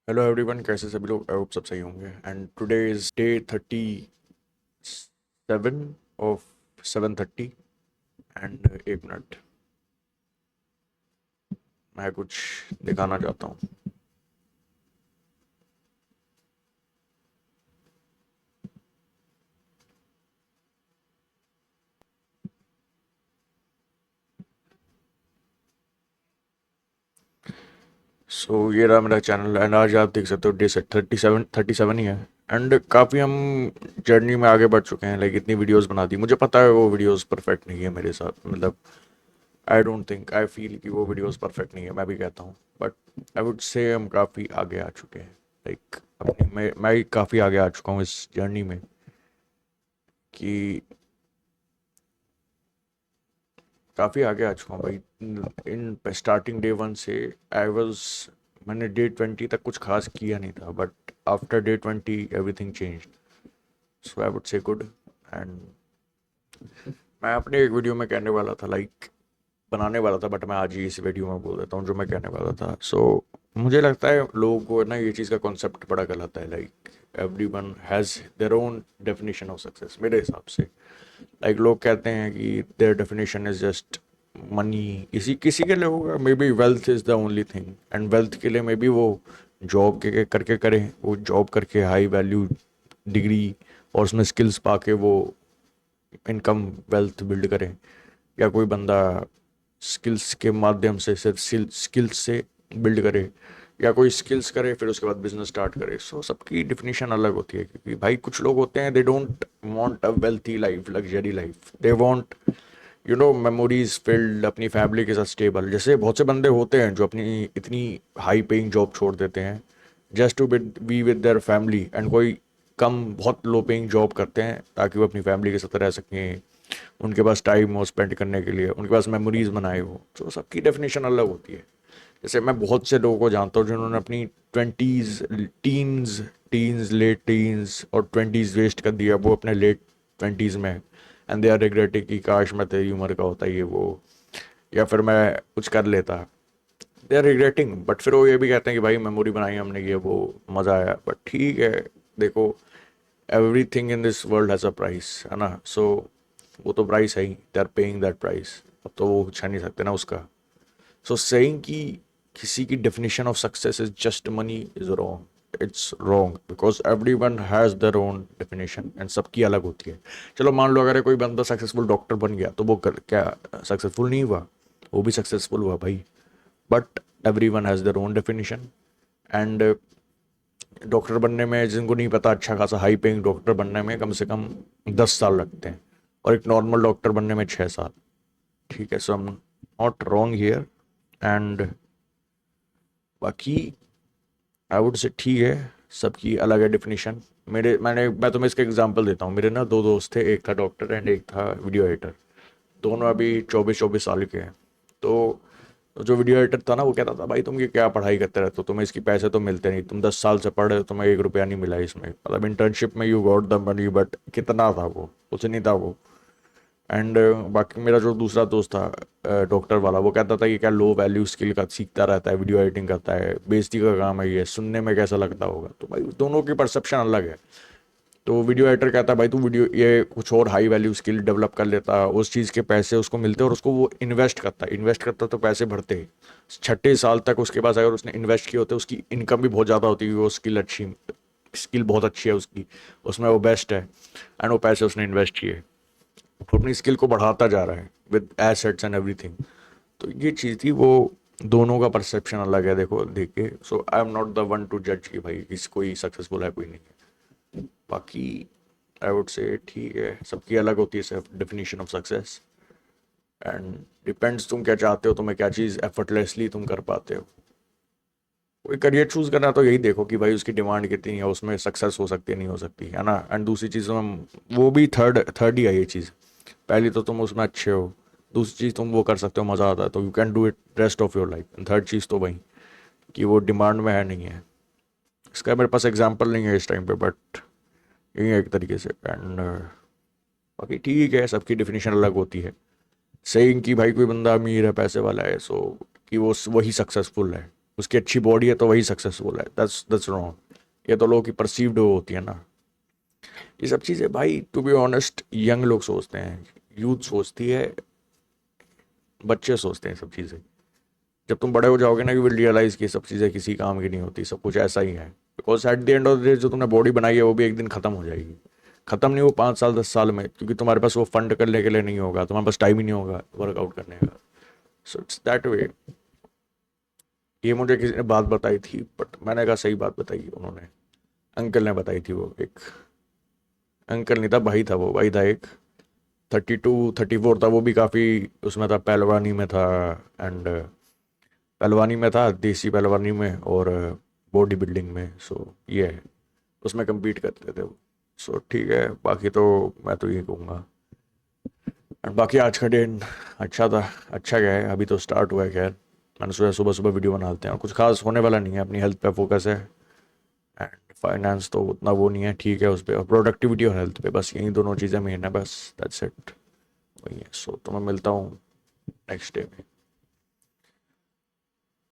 Hello everyone, कैसे सभी लोग? आई होप सब सही होंगे। And today is day 37 of 7:30। And एक मिनट, मैं कुछ दिखाना चाहता हूँ। ये रहा मेरा चैनल। एंड आज आप देख सकते हो डे से 37 ही है। एंड काफ़ी हम जर्नी में आगे बढ़ चुके हैं। लाइक इतनी वीडियोस बना दी। मुझे पता है वो वीडियोस परफेक्ट नहीं है मेरे साथ। मतलब I don't think, I feel कि वो वीडियोस परफेक्ट नहीं है। मैं भी कहता हूँ, बट आई वुड से हम काफ़ी आगे आ चुके हैं। लाइक अपनी मैं काफ़ी आगे आ चुका हूँ इस जर्नी में कि काफ़ी आगे आ चुका हूँ भाई। इन स्टार्टिंग डे 1 से आई वॉज मैंने डे 20 तक कुछ खास किया नहीं था, but after day 20 everything change. So I would say good. And मैं अपने एक वीडियो में कहने वाला था, लाइक बनाने वाला था, बट मैं आज ही इस वीडियो में बोल देता हूँ जो मैं कहने वाला था। मुझे लगता है लोगों को ना ये चीज़ का कॉन्सेप्ट बड़ा गलत है। Like every one has their own definition of success मेरे हिसाब से। लाइक लोग कहते हैं कि their definition is just money. इसी किसी के लिए होगा may be wealth is the only thing. And wealth के लिए मे बी वो जॉब के करके करें, वो जॉब करके हाई वैल्यू डिग्री और उसमें स्किल्स पाके वो इनकम वेल्थ बिल्ड करें। या कोई बंदा स्किल्स के माध्यम से सिर्फ स्किल्स से बिल्ड करे, या कोई स्किल्स करे फिर उसके बाद बिजनेस स्टार्ट करे। सबकी डिफिनीशन अलग होती है, क्योंकि भाई कुछ लोग होते हैं they don't want a wealthy life, luxury life. They want memories field, अपनी फैमिली के साथ स्टेबल। जैसे बहुत से बंदे होते हैं जो अपनी इतनी हाई पेइंग जॉब छोड़ देते हैं just to be with their family. And कोई कम बहुत लो पेइंग जॉब करते हैं ताकि वो अपनी फैमिली के साथ रह सकें, उनके पास टाइम हो स्पेंड करने के लिए, उनके पास मेमोरीज बनाए हो। तो सबकी डेफिनेशन अलग होती है। जैसे मैं बहुत से लोगों को जानता हूँ जिन्होंने अपनी twenties, teens teens late teens और ट्वेंटीज़ वेस्ट कर दिया वो अपने लेट 20s में। एंड दे आर रिग्रेटिंग कि काश मैं तेरी उम्र का होता ये वो, या फिर मैं कुछ कर लेता। दे आर रिग्रेटिंग, बट फिर वो ये भी कहते हैं कि भाई मेमोरी बनाई हमने ये वो, मज़ा आया। बट ठीक है, देखो everything in this world has a price, है ना? वो तो प्राइस है ही, they are paying that price. अब तो वो छा नहीं सकते ना उसका। सेइंग कि किसी की definition of success is just money is wrong. It's wrong because every one has their own definition and सबकी अलग होती है। चलो मान लो अगर कोई बंदा सक्सेसफुल डॉक्टर बन गया तो वो क्या सक्सेसफुल नहीं हुआ? वो भी सक्सेसफुल हुआ भाई। But every one has their own definition. And doctor बनने में जिनको नहीं पता, अच्छा खासा हाई पेइंग डॉक्टर बनने में कम से कम 10 साल लगते हैं, और एक नॉर्मल डॉक्टर बनने में 6 साल। ठीक है, so I am not wrong here. And बाकी आई वुड से ठीक है, सबकी अलग है डेफिनेशन। मैं तुम्हें इसका एग्जांपल देता हूँ। मेरे ना दो दोस्त थे, एक था डॉक्टर एंड एक था वीडियो एडिटर। दोनों अभी 24-24 साल के हैं। तो जो वीडियो एडिटर था ना, वो कहता था भाई तुम ये क्या पढ़ाई करते रहते हो, तुम्हें इसकी पैसे तो मिलते नहीं, तुम 10 साल से पढ़ रहे हो, तुम्हें 1 रुपया नहीं मिला इसमें। मतलब इंटर्नशिप में you got the money, but कितना था वो? कुछ नहीं था वो। एंड बाकी मेरा जो दूसरा दोस्त था डॉक्टर वाला, वो कहता था कि क्या लो वैल्यू स्किल का सीखता रहता है, वीडियो एडिटिंग करता है, बेइज्जती का काम है ये, सुनने में कैसा लगता होगा? तो भाई दोनों की परसेप्शन अलग है। तो वीडियो एडिटर कहता है भाई तू वीडियो ये कुछ और हाई वैल्यू स्किल डेवलप कर लेता, उस चीज़ के पैसे उसको मिलते और उसको वो इन्वेस्ट करता तो पैसे बढ़ते ही। 6 साल तक उसके पास अगर उसने इन्वेस्ट किए होते, उसकी इनकम भी बहुत ज़्यादा होती है, वो स्किल बहुत अच्छी है उसकी, उसमें वो बेस्ट है। एंड वो पैसे उसने इन्वेस्ट किए, वो अपनी स्किल को बढ़ाता जा रहा है विद एसेट्स एंड एवरीथिंग। तो ये चीज़ थी वो। दोनों का परसेप्शन अलग है, देखो देख के। So I am not the one to जज कि भाई किस कोई सक्सेसफुल है कोई नहीं है। बाकी आई वुड से ठीक है, सबकी अलग होती है सिर्फ definition of success. And depends तुम क्या चाहते हो, तुम्हें क्या चीज़ एफर्टलेसली तुम कर पाते हो। कोई करियर चूज करना तो यही देखो कि भाई उसकी डिमांड कितनी है, उसमें सक्सेस हो सकती है नहीं हो सकती, है ना? एंड दूसरी चीज़ में वो भी थर्ड थर्ड ही है ये चीज़। पहली तो तुम उसमें अच्छे हो, दूसरी चीज़ तुम वो कर सकते हो, मज़ा आता है तो you can do it rest of your life. Third चीज़ तो वही कि वो डिमांड में है नहीं है। इसका मेरे पास एग्जाम्पल नहीं है इस टाइम पे, बट यही है एक तरीके से। एंड बाकी ठीक है, सबकी डिफिनेशन अलग होती है। सेइंग कि भाई कोई बंदा अमीर है, पैसे वाला है, सो कि वो वही सक्सेसफुल है, उसकी अच्छी बॉडी है तो वही सक्सेसफुल है, दैट्स रॉन्ग। ये तो लोगों की परसीव्ड होती है ना ये सब चीज़ें भाई। टू बी ऑनेस्ट यंग लोग सोचते हैं, यूथ सोचती है, बच्चे सोचते हैं सब चीज़ें। जब तुम बड़े हो जाओगे ना, यू विल रियलाइज कि सब चीज़ें किसी काम की नहीं होती, सब कुछ ऐसा ही है। Because at the end of the day जो तुमने बॉडी बनाई है वो भी एक दिन ख़त्म हो जाएगी। ख़त्म नहीं, वो 5 साल 10 साल में, क्योंकि तुम्हारे पास वो फंड करने के लिए नहीं होगा, तुम्हारे पास टाइम ही नहीं होगा वर्कआउट करने का। So it's that way. ये मुझे किसी ने बात बताई थी, बट मैंने कहा सही बात बताई उन्होंने, अंकल ने बताई थी। वो एक अंकल नहीं था, भाई था, वो भाई था एक 32 34 था, वो भी काफ़ी उसमें था, पहलवानी में था। एंड पहलवानी में था, देसी पहलवानी में, और बॉडी बिल्डिंग में। सो ये है, उसमें compete करते थे वो। सो ठीक है, बाकी तो मैं तो यही कहूँगा। एंड बाकी आज का दिन अच्छा था। अच्छा गया है, अभी तो स्टार्ट हुआ है। खैर मैंने सोचा सुबह सुबह वीडियो बना लेते हैं, और कुछ खास होने वाला नहीं है, अपनी हेल्थ पे फोकस है। एंड फाइनेंस तो उतना वो नहीं है, ठीक है उस पर, और प्रोडक्टिविटी और हेल्थ पे, बस यही दोनों चीज़ें मेन है, बस दैट्स इट। वही है। सो तो मैं मिलता हूँ नेक्स्ट डे में।